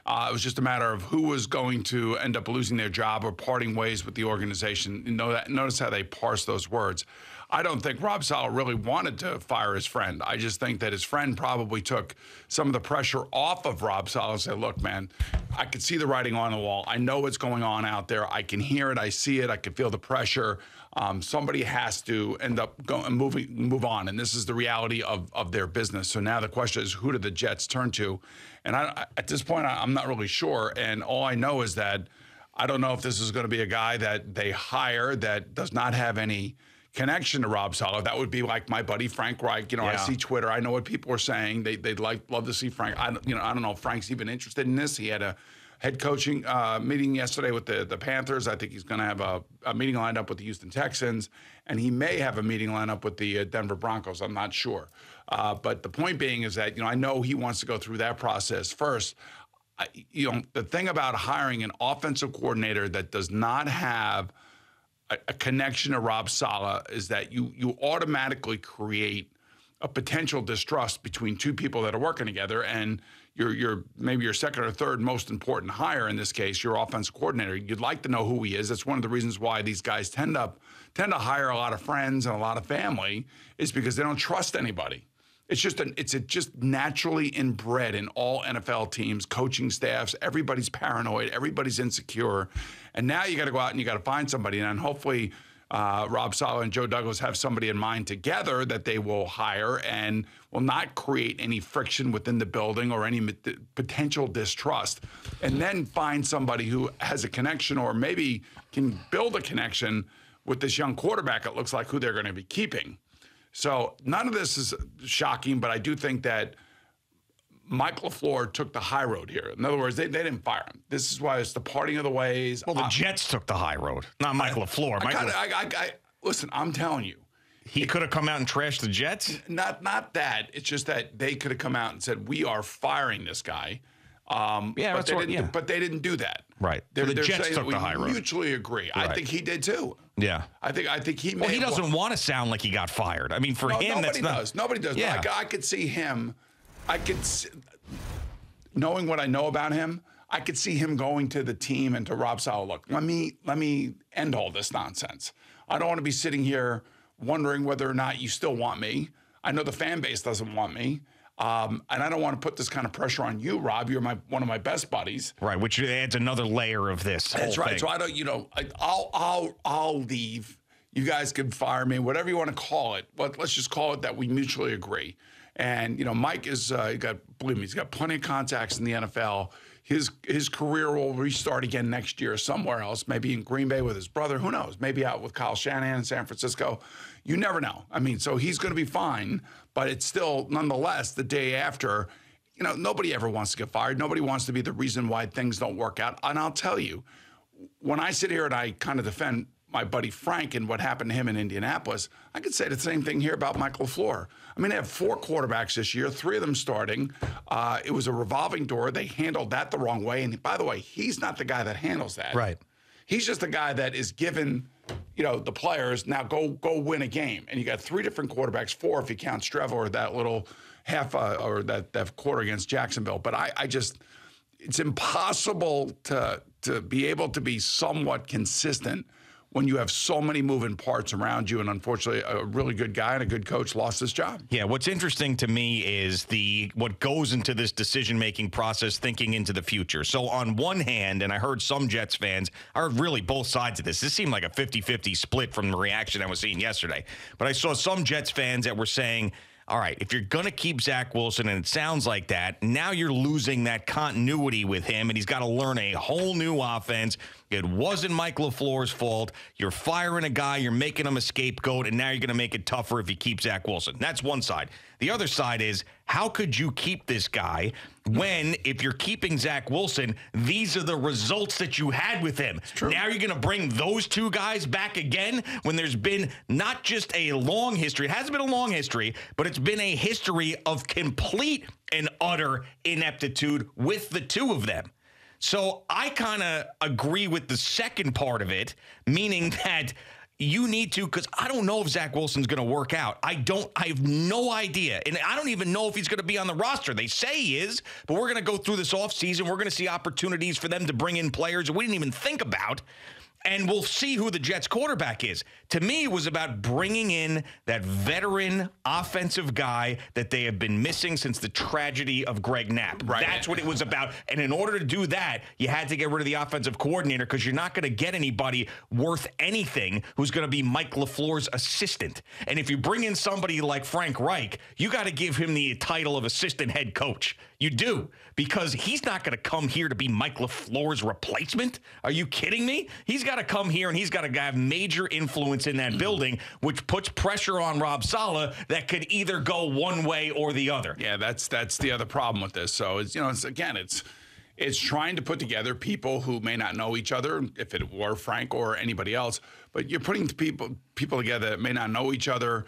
It was just a matter of who was going to end up losing their job or parting ways with the organization. Notice how they parse those words. I don't think Rob Saleh really wanted to fire his friend. I just think that his friend probably took some of the pressure off of Rob Saleh and said, look, man, I could see the writing on the wall. I know what's going on out there. I can hear it. I see it. I can feel the pressure. Somebody has to end up move on. And this is the reality of their business. So now the question is, who do the Jets turn to? And at this point, I'm not really sure. And all I know is that I don't know if this is going to be a guy that they hire that does not have any connection to Rob Saleh. That would be like my buddy Frank Reich. You know, I see Twitter. I know what people are saying. They'd love to see Frank. I don't know if Frank's even interested in this. He had a head coaching meeting yesterday with the Panthers. I think he's going to have a meeting lined up with the Houston Texans, and he may have a meeting lined up with the Denver Broncos. I'm not sure. But the point being is that, I know he wants to go through that process first. The thing about hiring an offensive coordinator that does not have a connection to Rob Saleh is that you automatically create a potential distrust between two people that are working together, and maybe your second or third most important hire in this case, your offensive coordinator. You'd like to know who he is. That's one of the reasons why these guys tend to hire a lot of friends and a lot of family, is because they don't trust anybody. It's just naturally inbred in all NFL teams, coaching staffs. Everybody's paranoid. Everybody's insecure. And now you got to go out and you got to find somebody. And hopefully Rob Saleh and Joe Douglas have somebody in mind together that they will hire and will not create any friction within the building or any potential distrust. And then find somebody who has a connection or maybe can build a connection with this young quarterback, it looks like, who they're going to be keeping. So none of this is shocking, but I do think that Mike LaFleur took the high road here. In other words, they didn't fire him. This is why it's the parting of the ways. Well, the Jets took the high road, not Mike LaFleur. Listen, I'm telling you. He could have come out and trashed the Jets? Not that. It's just that they could have come out and said, we are firing this guy. But they didn't do that. Right. They're Jets saying took the high road. Mutually agree. Right. I think he did too. Yeah. I think he. Well, he doesn't want to sound like he got fired. I mean, for him, that's not. Nobody does. Yeah. I could see him. Knowing what I know about him, I could see him going to the team and to Rob Saleh. Look, let me end all this nonsense. I don't want to be sitting here wondering whether or not you still want me. I know the fan base doesn't want me. And I don't want to put this kind of pressure on you, Rob. You're one of my best buddies. Right, which adds another layer of this. That's right. Thing. So I don't, I'll leave. You guys can fire me, whatever you want to call it. But let's just call it that we mutually agree. And Mike is believe me, he's got plenty of contacts in the NFL. His career will restart again next year somewhere else, maybe in Green Bay with his brother. Who knows? Maybe out with Kyle Shanahan in San Francisco. You never know. I mean, so he's going to be fine, but it's still, nonetheless, the day after, nobody ever wants to get fired. Nobody wants to be the reason why things don't work out. And I'll tell you, when I sit here and I kind of defend my buddy Frank and what happened to him in Indianapolis, I could say the same thing here about Mike LaFleur. I mean, they have 4 quarterbacks this year, 3 of them starting. It was a revolving door. They handled that the wrong way. And by the way, he's not the guy that handles that. Right. He's just the guy that is given, the players, now go win a game. And you got 3 different quarterbacks, 4 if you count Strevel or that little half or that quarter against Jacksonville. But it's impossible to be able to be somewhat consistent when you have so many moving parts around you, and unfortunately, a really good guy and a good coach lost his job. Yeah, what's interesting to me is what goes into this decision-making process, thinking into the future. So on one hand, and I heard some Jets fans, I heard really both sides of this. This seemed like a 50-50 split from the reaction I was seeing yesterday. But I saw some Jets fans that were saying, all right, if you're going to keep Zach Wilson, and it sounds like that, now you're losing that continuity with him, and he's got to learn a whole new offense. It wasn't Mike LaFleur's fault. You're firing a guy, you're making him a scapegoat, and now you're going to make it tougher if you keep Zach Wilson. That's one side. The other side is, how could you keep this guy when, if you're keeping Zach Wilson, these are the results that you had with him? Now you're going to bring those 2 guys back again when there's been not just a long history. It hasn't been a long history, but it's been a history of complete and utter ineptitude with the 2 of them. So I kind of agree with the second part of it, meaning that you need to, because I don't know if Zach Wilson's going to work out. I have no idea. And I don't even know if he's going to be on the roster. They say he is, but we're going to go through this offseason. We're going to see opportunities for them to bring in players we didn't even think about. And we'll see who the Jets quarterback is. To me, it was about bringing in that veteran offensive guy that they have been missing since the tragedy of Greg Knapp. Right. That's what it was about. And in order to do that, you had to get rid of the offensive coordinator because you're not going to get anybody worth anything who's going to be Mike LaFleur's assistant. And if you bring in somebody like Frank Reich, you got to give him the title of assistant head coach. You do, because he's not going to come here to be Mike LaFleur's replacement. Are you kidding me? He's got to come here and he's got to have major influence in that building, which puts pressure on Rob Saleh that could either go one way or the other. Yeah, that's the other problem with this. So it's trying to put together people who may not know each other, if it were Frank or anybody else, but you're putting people together that may not know each other,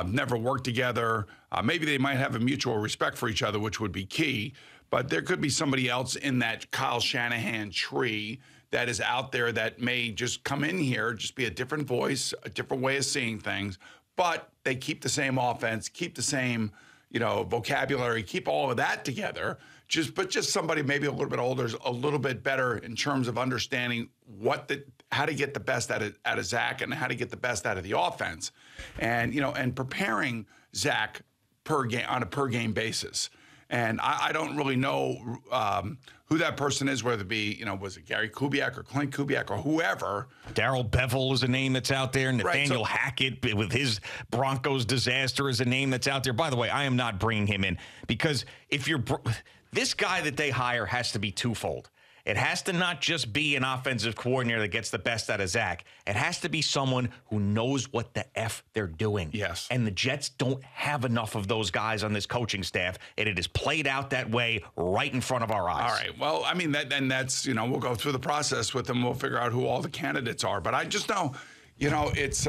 never worked together. Maybe they might have a mutual respect for each other, which would be key. But there could be somebody else in that Kyle Shanahan tree that is out there that may just come in here, just be a different voice, a different way of seeing things. But they keep the same offense, keep the same, vocabulary, keep all of that together. Just somebody maybe a little bit older, a little bit better in terms of understanding how to get the best out of Zach and how to get the best out of the offense, and preparing Zach on a per game basis. And I don't really know who that person is, whether it be, was it Gary Kubiak or Clint Kubiak or whoever. Darrell Bevell is a name that's out there. Nathaniel Hackett with his Broncos disaster is a name that's out there. By the way, I am not bringing him in because this guy that they hire has to be twofold. It has to not just be an offensive coordinator that gets the best out of Zach. It has to be someone who knows what the F they're doing. Yes. And the Jets don't have enough of those guys on this coaching staff, and it is played out that way right in front of our eyes. All right. Well, I mean, that's, we'll go through the process with them. We'll figure out who all the candidates are. But I just know, it's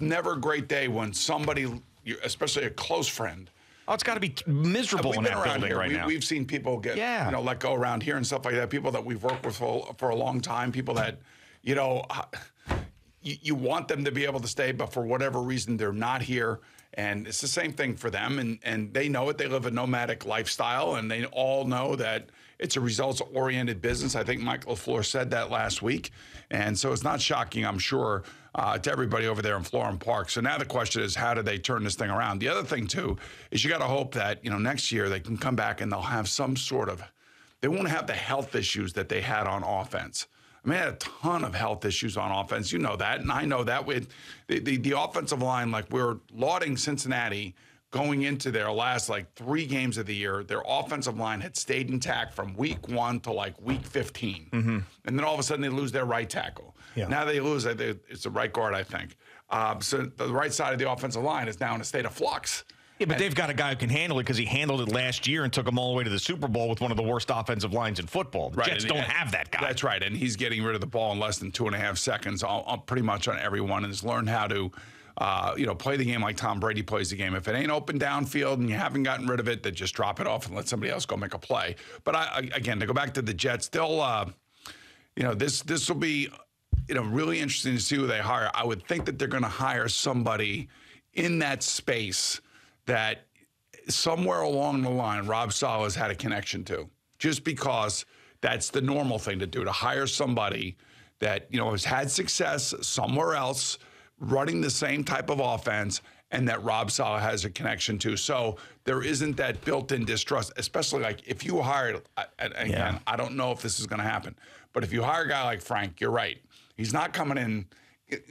never a great day when somebody, especially a close friend, it's got to be miserable in that building right now. We've seen people get, let go around here and stuff like that. People that we've worked with for a long time. People that, you want them to be able to stay, but for whatever reason they're not here. And it's the same thing for them. And they know it. They live a nomadic lifestyle, and they all know that it's a results-oriented business. I think Mike LaFleur said that last week. And so it's not shocking, I'm sure, to everybody over there in Florham Park. So now the question is, how do they turn this thing around? The other thing, too, is you got to hope that, next year they can come back and they'll have some sort of – they won't have the health issues that they had on offense. I mean, they had a ton of health issues on offense. You know that, and I know that. With the offensive line, like we're lauding Cincinnati going into their last, 3 games of the year, their offensive line had stayed intact from week 1 to, week 15. Mm-hmm. And then all of a sudden they lose their right tackle. Yeah. Now they lose, it's the right guard, I think. So the right side of the offensive line is now in a state of flux. Yeah, but they've got a guy who can handle it because he handled it last year and took them all the way to the Super Bowl with one of the worst offensive lines in football. The Jets don't have that guy. That's right, and he's getting rid of the ball in less than 2.5 seconds pretty much on everyone, and has learned how to play the game like Tom Brady plays the game. If it ain't open downfield and you haven't gotten rid of it, then just drop it off and let somebody else go make a play. But again, to go back to the Jets, they'll, this will be, really interesting to see who they hire. I would think that they're going to hire somebody in that space that somewhere along the line Rob Saleh has had a connection to, just because that's the normal thing to do, to hire somebody that, has had success somewhere else running the same type of offense and that Rob Saleh has a connection to. So there isn't that built-in distrust, especially if you hired, again, I don't know if this is going to happen, but if you hire a guy like Frank, you're right. He's not coming in,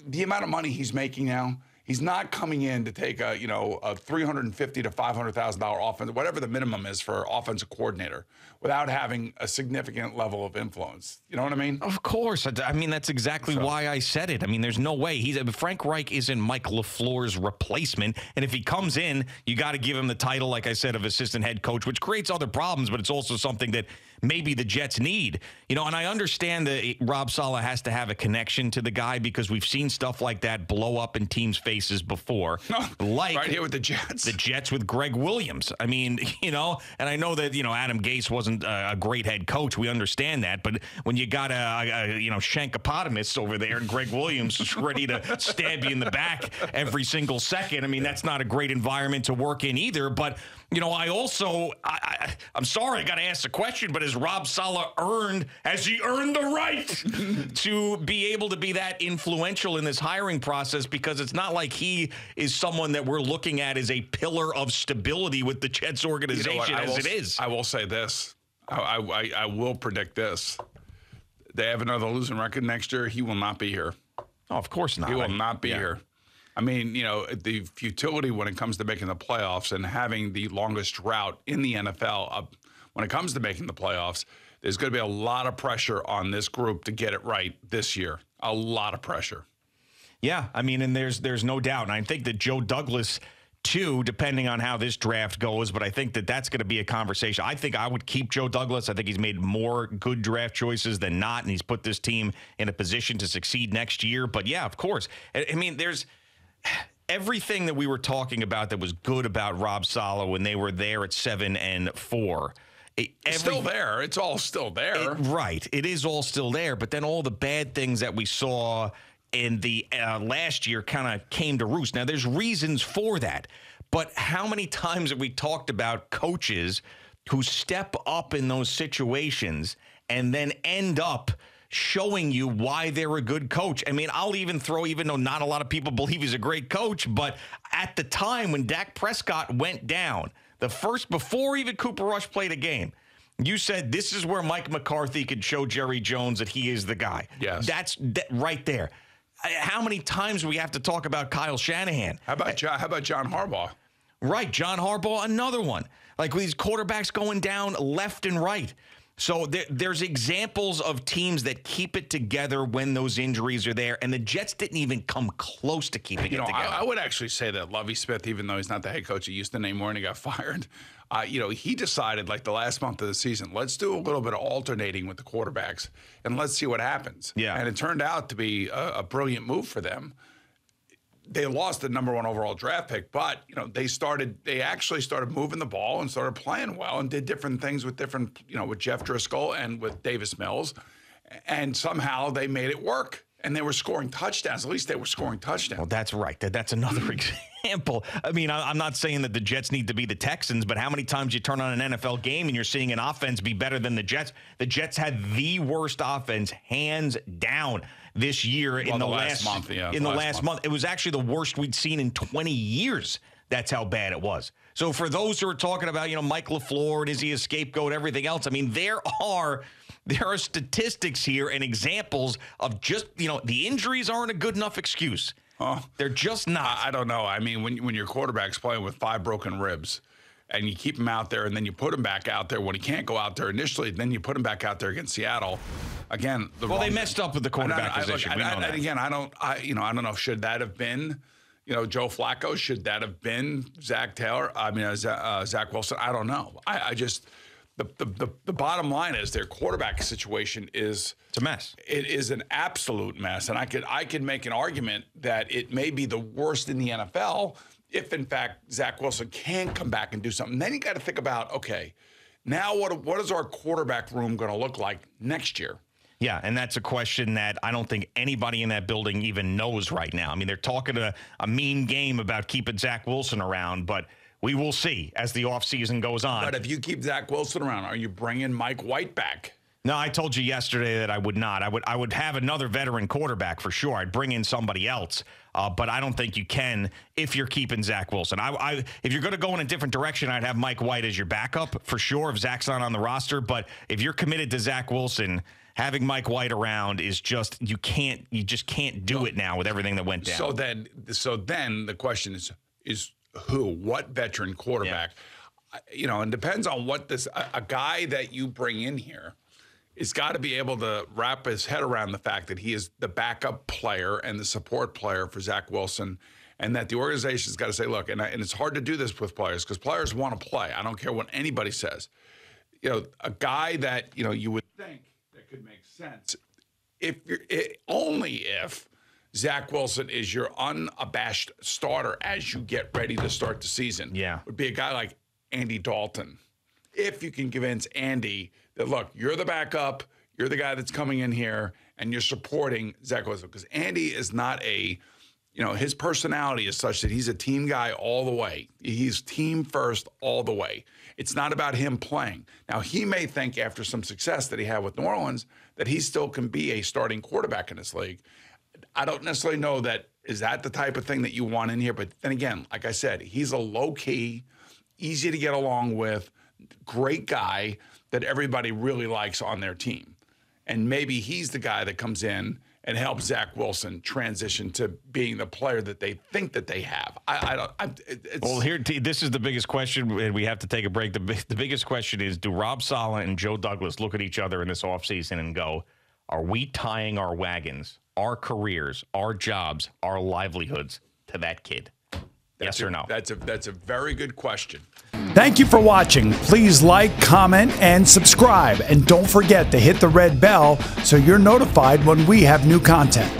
the amount of money he's making now, he's not coming in to take a $350,000 to $500,000 offense, whatever the minimum is for offensive coordinator, without having a significant level of influence. You know what I mean? Of course. I mean, that's exactly why I said it. I mean, there's no way. Frank Reich isn't Mike LaFleur's replacement. And if he comes in, you got to give him the title, like I said, of assistant head coach, which creates other problems, but it's also something that maybe the Jets need. And I understand that Rob Saleh has to have a connection to the guy because we've seen stuff like that blow up in teams' faces faces before, like right here with the Jets. The Jets with Greg Williams. I mean, and I know that, Adam Gase wasn't a great head coach. We understand that. But when you got a Shankopotamus over there and Greg Williams is ready to stab you in the back every single second, I mean, that's not a great environment to work in either. But, I'm sorry, I got to ask the question, but has Rob Saleh earned the right to be able to be that influential in this hiring process? Because it's not like he is someone that we're looking at as a pillar of stability with the Jets organization it is. I will say this. I will predict this. They have another losing record next year. He will not be here. Oh, when course not. He will not be here. I mean, the futility when it comes to making the playoffs and having the longest route in the NFL when it comes to making the playoffs, there's going to be a lot of pressure on this group to get it right this year. A lot of pressure. Yeah, I mean, and there's no doubt. And I think that Joe Douglas, too, depending on how this draft goes, but I think that that's going to be a conversation. I think I would keep Joe Douglas. I think he's made more good draft choices than not, and he's put this team in a position to succeed next year. But, yeah, of course. I mean, there's everything that we were talking about that was good about Rob Saleh when they were there at 7-4. It's still there. It's all still there. Right. It is all still there. But then all the bad things that we saw in the last year kind of came to roost. Now, there's reasons for that. But how many times have we talked about coaches who step up in those situations and then end up showing you why they're a good coach? I mean, I'll even throw, even though not a lot of people believe he's a great coach, but at the time when Dak Prescott went down, before even Cooper Rush played a game, you said this is where Mike McCarthy could show Jerry Jones that he is the guy. Yes. That's right there. How many times do we have to talk about Kyle Shanahan? How about John Harbaugh? Right, John Harbaugh, another one. Like these quarterbacks going down left and right. So there's examples of teams that keep it together when those injuries are there, and the Jets didn't even come close to keeping it together. I would actually say that Lovie Smith, even though he's not the head coach at Houston anymore and he got fired, he decided like the last month of the season, let's do a little bit of alternating with the quarterbacks and let's see what happens. Yeah. And it turned out to be a brilliant move for them. They lost the number 1 overall draft pick, but they actually started moving the ball and started playing well and did different things with with Jeff Driscoll and with Davis Mills, and somehow they made it work. And they were scoring touchdowns. At least they were scoring touchdowns. Well, that's right. That's another example. I mean, I'm not saying that the Jets need to be the Texans, but how many times you turn on an NFL game and you're seeing an offense be better than the Jets? The Jets had the worst offense, hands down, this year in the last month. Yeah, in the last month. It was actually the worst we'd seen in 20 years. That's how bad it was. So for those who are talking about, Mike LaFleur, is he a scapegoat, everything else, I mean, there are statistics here and examples of just, the injuries aren't a good enough excuse. They're just not. I don't know. I mean, when your quarterback's playing with 5 broken ribs and you keep him out there and then you put him back out there when he can't go out there initially, then you put him back out there against Seattle. Again, they messed up with the quarterback position. And again, I don't know. Should that have been, Joe Flacco? Should that have been Zach Taylor? I mean, Zach Wilson? I don't know. I just. The bottom line is their quarterback situation it's a mess. It is an absolute mess, and I could make an argument that it may be the worst in the NFL if, in fact, Zach Wilson can come back and do something. Then you got to think about, okay, now what is our quarterback room going to look like next year? Yeah, and that's a question that I don't think anybody in that building even knows right now. I mean, they're talking a mean game about keeping Zach Wilson around, but we will see as the offseason goes on. But if you keep Zach Wilson around, are you bringing Mike White back? No, I told you yesterday that I would not. I would have another veteran quarterback for sure. I'd bring in somebody else, but I don't think you can if you're keeping Zach Wilson. If you're going to go in a different direction, I'd have Mike White as your backup for sure if Zach's not on the roster. But if you're committed to Zach Wilson, having Mike White around is just you just can't do it now with everything that went down. So then the question is what veteran quarterback? Yeah. And depends on what a guy that you bring in here has got to be able to wrap his head around the fact that he is the backup player and the support player for Zach Wilson, and that the organization's got to say, look, and it's hard to do this with players because players want to play. I don't care what anybody says. A guy that you would think that could make sense only if Zach Wilson is your unabashed starter as you get ready to start the season. Yeah. Would be a guy like Andy Dalton. If you can convince Andy that, look, you're the backup, you're the guy that's coming in here, and you're supporting Zach Wilson. Because Andy is not his personality is such that he's a team guy all the way. He's team first all the way. It's not about him playing. Now, he may think after some success that he had with New Orleans that he still can be a starting quarterback in this league. I don't necessarily know that is that the type of thing that you want in here. But then again, like I said, he's a low-key, easy to get along with, great guy that everybody really likes on their team. And maybe he's the guy that comes in and helps Zach Wilson transition to being the player that they think that they have. Well, this is the biggest question, and we have to take a break. The biggest question is, do Rob Saleh and Joe Douglas look at each other in this offseason and go, are we tying our wagons, our careers, our jobs, our livelihoods to that kid? Yes or no? That's a very good question. Thank you for watching. Please like, comment, and subscribe. And don't forget to hit the red bell so you're notified when we have new content.